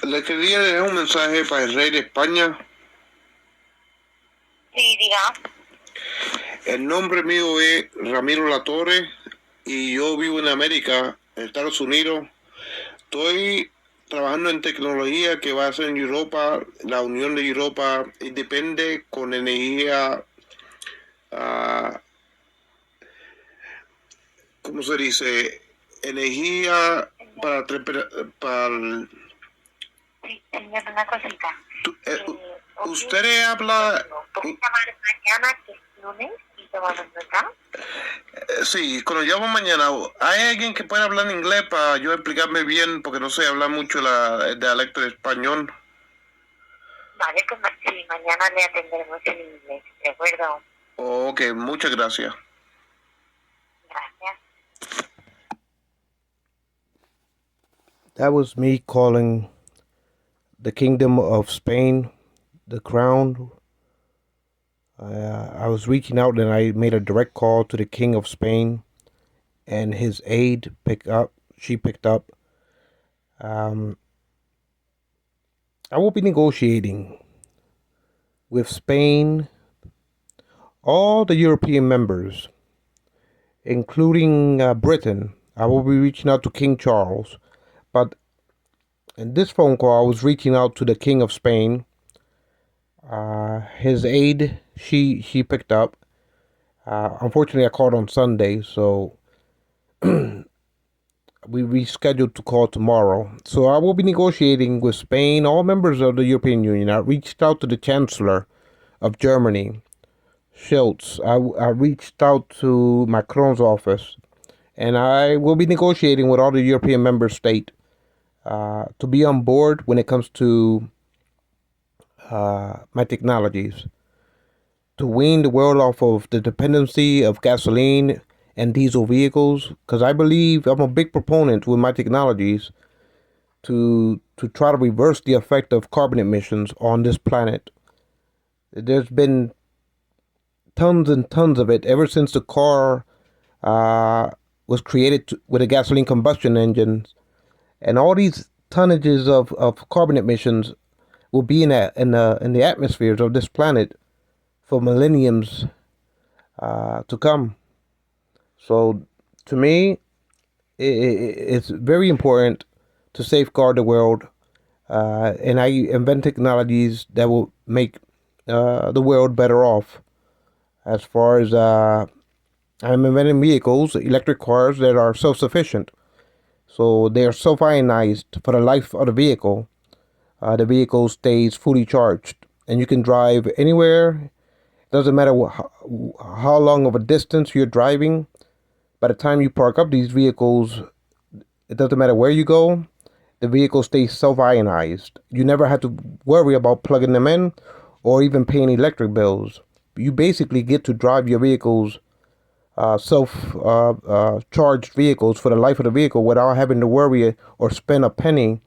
Le quería dejar un mensaje para el rey de España. Sí, diga. El nombre mío es Ramiro Latorre y yo vivo en América, en Estados Unidos. Estoy trabajando en tecnología que va a ser en Europa. La Unión de Europa depende con energía, ¿cómo se dice? Energía para Sí, señor, una cosita. Usted habla... ¿Puedes llamar mañana, que es lunes, y tomamos nota? Sí, cuando llamo mañana, ¿hay alguien que pueda hablar en inglés para yo explicarme bien? Porque no sé hablar mucho el dialecto de español. Vale, pues sí, mañana le atenderemos en inglés, ¿de acuerdo? Ok, muchas gracias. Gracias. That was me calling the Kingdom of Spain, the Crown. I was reaching out and I made a direct call to the King of Spain, and his aide picked up. She picked up. I will be negotiating with Spain, all the European members, including Britain. I will be reaching out to King Charles, but in this phone call, I was reaching out to the King of Spain. His aide, she picked up. Unfortunately, I called on Sunday, so we rescheduled to call tomorrow. So I will be negotiating with Spain, all members of the European Union. I reached out to the Chancellor of Germany, Schultz. I reached out to Macron's office, and I will be negotiating with all the European member states to be on board when it comes to my technologies, to wean the world off of the dependency of gasoline and diesel vehicles, because I believe I'm a big proponent with my technologies to try to reverse the effect of carbon emissions on this planet. There's been tons and tons of it ever since the car was created with a gasoline combustion engine, and all these tonnages of carbon emissions will be in the atmospheres of this planet for millenniums to come. So to me, it's very important to safeguard the world, and I invent technologies that will make the world better off. As far as I'm inventing vehicles, electric cars that are self-sufficient. So they are self-ionized for the life of the vehicle. The vehicle stays fully charged, and you can drive anywhere. Doesn't matter how long of a distance you're driving. By the time you park up these vehicles, it doesn't matter where you go. The vehicle stays self-ionized. You never have to worry about plugging them in or even paying electric bills. You basically get to drive your vehicles, self-charged vehicles for the life of the vehicle without having to worry or spend a penny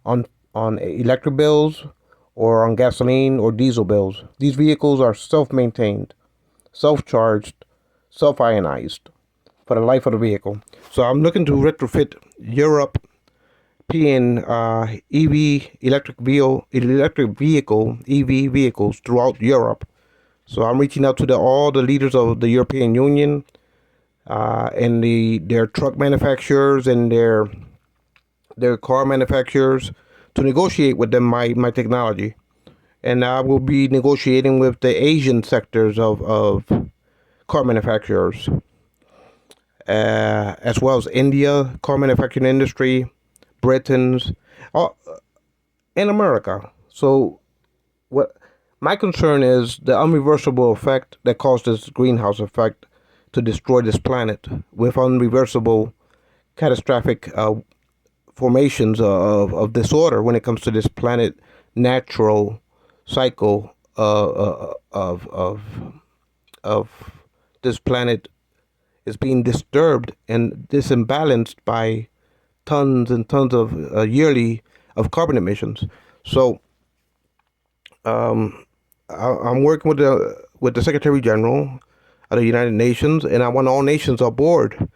on electric bills or on gasoline or diesel bills. These vehicles are self-maintained, self-charged, self-ionized for the life of the vehicle. So I'm looking to retrofit European EV electric vehicle EV vehicles throughout Europe. So I'm reaching out to all the leaders of the European Union and their truck manufacturers and their car manufacturers to negotiate with them my technology. And I will be negotiating with the Asian sectors of car manufacturers, as well as India, car manufacturing industry, Britain's, and America. So what my concern is the unreversible effect that caused this greenhouse effect to destroy this planet with unreversible catastrophic formations of disorder when it comes to this planet natural cycle of this planet is being disturbed and disimbalanced by tons and tons of yearly of carbon emissions. So I'm working with the Secretary General of the United Nations, and I want all nations on board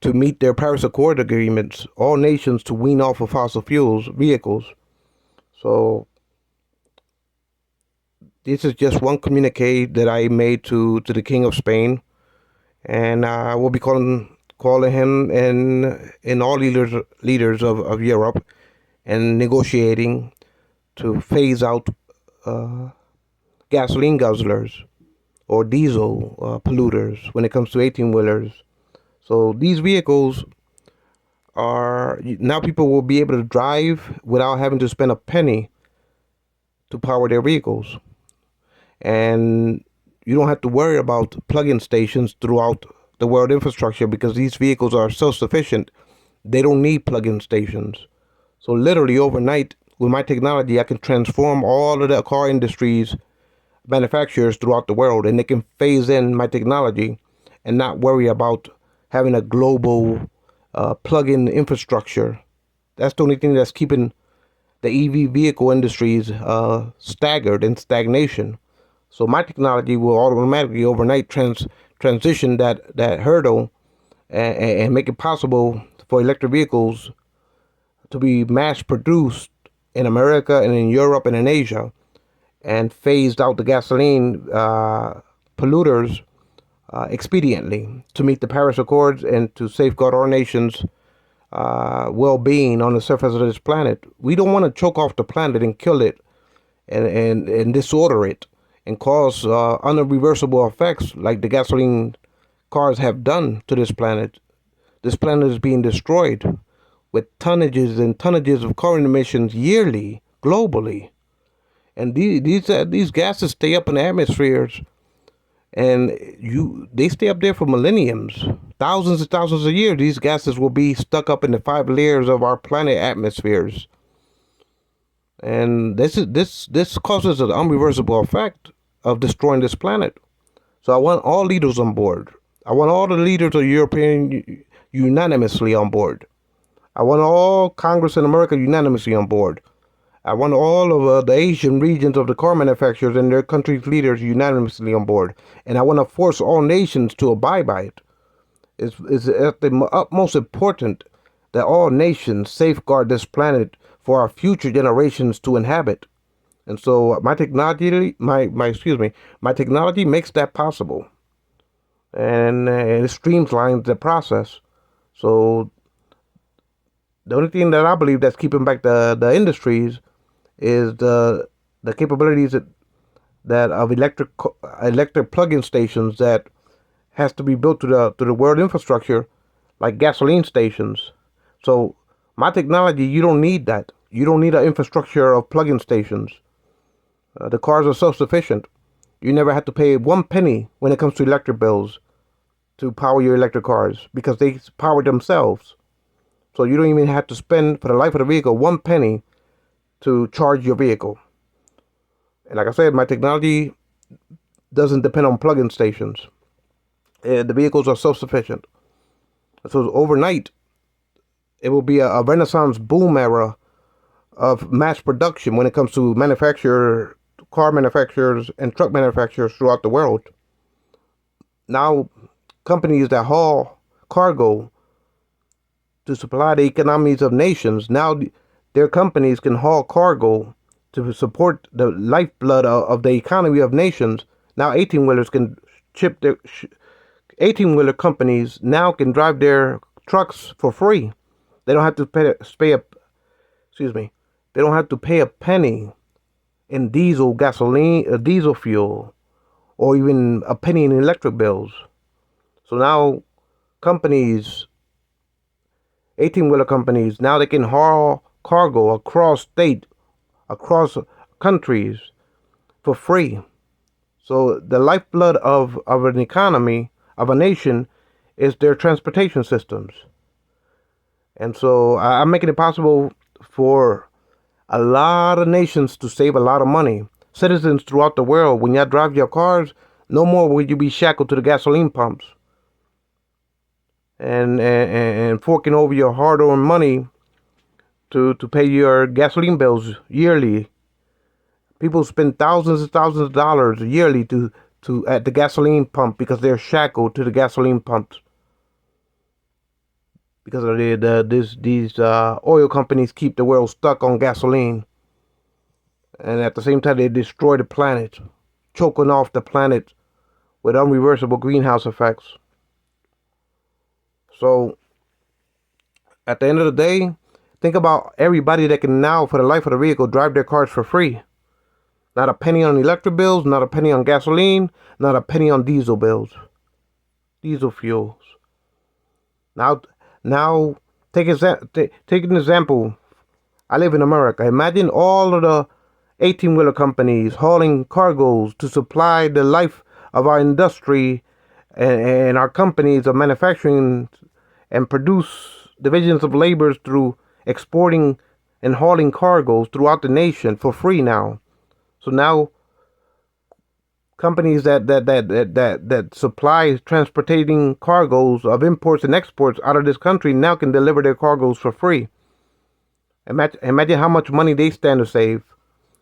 to meet their Paris Accord agreements. All nations to wean off of fossil fuels vehicles So this is just one communique that I made to the King of Spain, and I will be calling him and all leaders of Europe and negotiating to phase out uh, gasoline guzzlers or diesel polluters when it comes to 18 wheelers. So these vehicles are now people will be able to drive without having to spend a penny to power their vehicles. And you don't have to worry about plug-in stations throughout the world infrastructure because these vehicles are self-sufficient. They don't need plug-in stations. So literally overnight, with my technology, I can transform all of the car industries, manufacturers throughout the world, and they can phase in my technology and not worry about having a global plug-in infrastructure. That's the only thing that's keeping the EV vehicle industries staggered in stagnation. So my technology will automatically overnight transition that hurdle and make it possible for electric vehicles to be mass produced in America and in Europe and in Asia, and phased out the gasoline polluters expediently to meet the Paris Accords and to safeguard our nation's well-being on the surface of this planet. We don't want to choke off the planet and kill it and disorder it and cause unreversible effects like the gasoline cars have done to this planet. This planet is being destroyed with tonnages and tonnages of carbon emissions yearly, globally. And these gases stay up in the atmospheres, and they stay up there for millenniums, thousands and thousands of years. These gases will be stuck up in the 5 layers of our planet atmospheres, and this causes an unreversible effect of destroying this planet. So I want all leaders on board. I want all the leaders of European unanimously on board. I want all Congress in America unanimously on board. I want all of the Asian regions of the car manufacturers and their country's leaders unanimously on board. And I want to force all nations to abide by it. It's at the utmost important that all nations safeguard this planet for our future generations to inhabit. And so my technology makes that possible. And it streamlines the process. So the only thing that I believe that's keeping back the industries is the capabilities that of electric plug-in stations that has to be built to the world infrastructure, like gasoline stations. So my technology, you don't need that. You don't need an infrastructure of plug-in stations. The cars are self-sufficient. You never have to pay 1 penny when it comes to electric bills to power your electric cars because they power themselves. So you don't even have to spend, for the life of the vehicle, 1 penny to charge your vehicle. And like I said, my technology doesn't depend on plug-in stations. The vehicles are self-sufficient. So overnight, it will be a renaissance boom era of mass production when it comes to car manufacturers and truck manufacturers throughout the world. Now, companies that haul cargo to supply the economies of nations, now their companies can haul cargo to support the lifeblood of the economy of nations. Now 18-wheelers can 18-wheeler companies now can drive their trucks for free. They don't have to they don't have to pay a penny in diesel fuel, or even a penny in electric bills. So now 18-wheeler companies, now they can haul cargo across countries for free. So the lifeblood of an economy, of a nation, is their transportation systems. And so I'm making it possible for a lot of nations to save a lot of money. Citizens throughout the world, when you drive your cars, no more will you be shackled to the gasoline pumps and forking over your hard-earned money to pay your gasoline bills yearly. People spend thousands and thousands of dollars yearly to at the gasoline pump because they're shackled to the gasoline pumps because of these oil companies keep the world stuck on gasoline. and at the same time they destroy the planet, choking off the planet with unreversible greenhouse effects. So at the end of the day, think about everybody that can now, for the life of the vehicle, drive their cars for free. Not a penny on electric bills, not a penny on gasoline, not a penny on diesel bills, diesel fuels. Now, take an example. I live in America. Imagine all of the 18-wheeler companies hauling cargoes to supply the life of our industry and our companies of manufacturing and produce divisions of labor through exporting and hauling cargoes throughout the nation for free now. So now companies that supply transporting cargoes of imports and exports out of this country now can deliver their cargoes for free. Imagine how much money they stand to save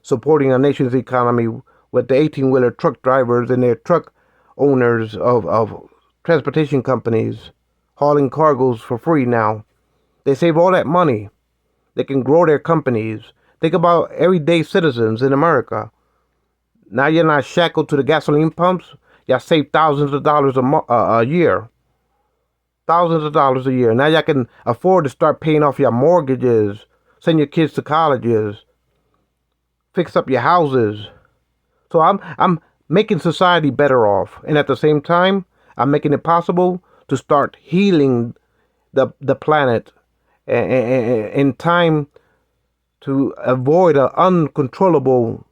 supporting our nation's economy with the 18-wheeler truck drivers and their truck owners of transportation companies hauling cargoes for free now. They save all that money. They can grow their companies. Think about everyday citizens in America. Now you're not shackled to the gasoline pumps. Y'all save thousands of dollars a year. Thousands of dollars a year. Now y'all can afford to start paying off your mortgages, send your kids to colleges, fix up your houses. So I'm making society better off, and at the same time, I'm making it possible to start healing the planet in time to avoid an uncontrollable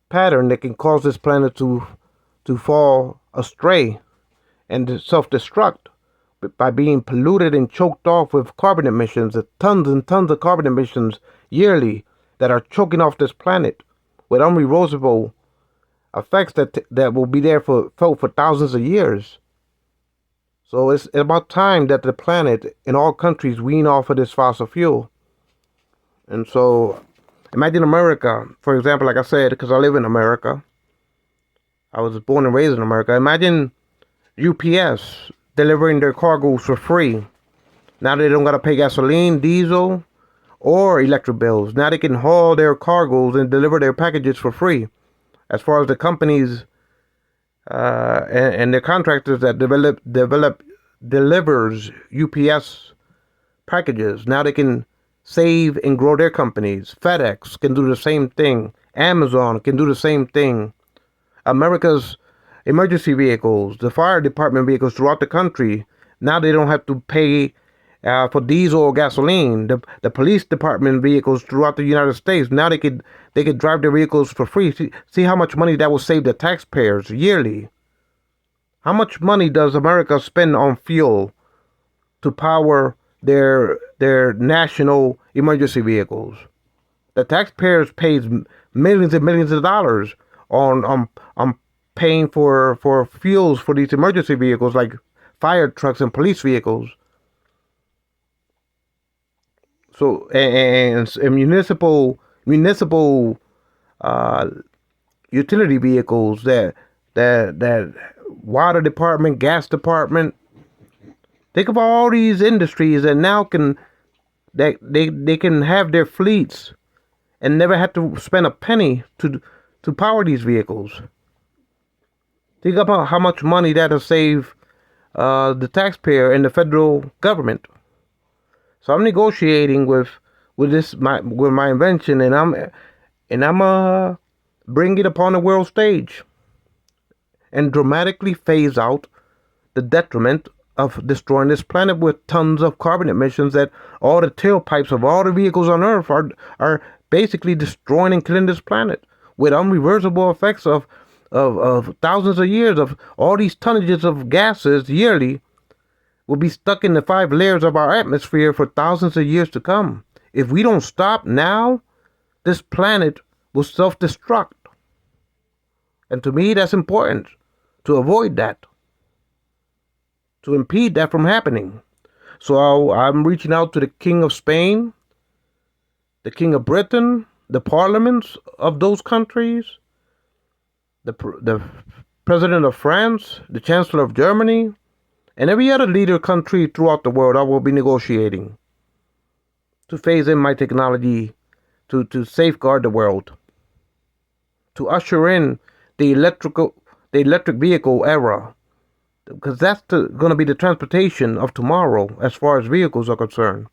pattern that can cause this planet to fall astray and self-destruct by being polluted and choked off with carbon emissions, tons and tons of carbon emissions yearly that are choking off this planet with unreversible effects that will be there for thousands of years. So it's about time that the planet in all countries wean off of this fossil fuel. And so imagine America, for example, like I said, because I live in America. I was born and raised in America. Imagine UPS delivering their cargoes for free. Now they don't got to pay gasoline, diesel, or electric bills. Now they can haul their cargoes and deliver their packages for free. As far as the companies and the contractors that delivers UPS packages, now they can save and grow their companies. FedEx can do the same thing. Amazon can do the same thing. America's emergency vehicles, the fire department vehicles throughout the country, now they don't have to pay for diesel or gasoline. The police department vehicles throughout the United States, now they could drive their vehicles for free. See how much money that will save the taxpayers yearly. How much money does America spend on fuel to power their national emergency vehicles? The taxpayers pays millions and millions of dollars on paying for fuels for these emergency vehicles like fire trucks and police vehicles. So and municipal utility vehicles that water department, gas department. Think of all these industries that now they can have their fleets and never have to spend a penny to power these vehicles. Think about how much money that'll save the taxpayer and the federal government. So I'm negotiating with my invention, and I'm bring it upon the world stage and dramatically phase out the detriment of destroying this planet with tons of carbon emissions that all the tailpipes of all the vehicles on Earth are basically destroying and killing this planet with unreversible effects of thousands of years of all these tonnages of gases yearly will be stuck in the 5 layers of our atmosphere for thousands of years to come. If we don't stop now, this planet will self-destruct. And to me, that's important to avoid that, to impede that from happening. So I'm reaching out to the King of Spain, the King of Britain, the parliaments of those countries, the President of France, the Chancellor of Germany, and every other leader country throughout the world. I will be negotiating to phase in my technology to safeguard the world. to usher in the electric vehicle era, because that's going to be the transportation of tomorrow as far as vehicles are concerned.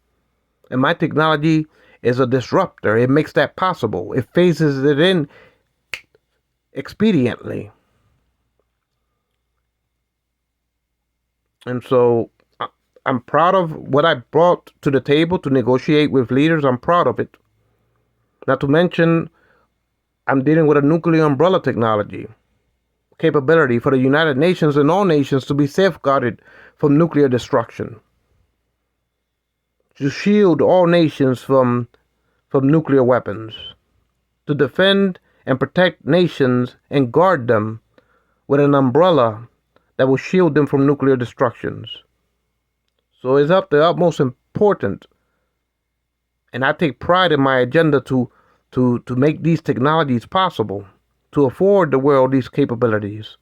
And my technology is a disruptor. It makes that possible. It phases it in expediently. And so I'm proud of what I brought to the table to negotiate with leaders. I'm proud of it. Not to mention, I'm dealing with a nuclear umbrella technology capability for the United Nations and all nations to be safeguarded from nuclear destruction, to shield all nations from nuclear weapons, to defend and protect nations and guard them with an umbrella that will shield them from nuclear destructions. So it's of the utmost important, and I take pride in my agenda to make these technologies possible, to afford the world these capabilities.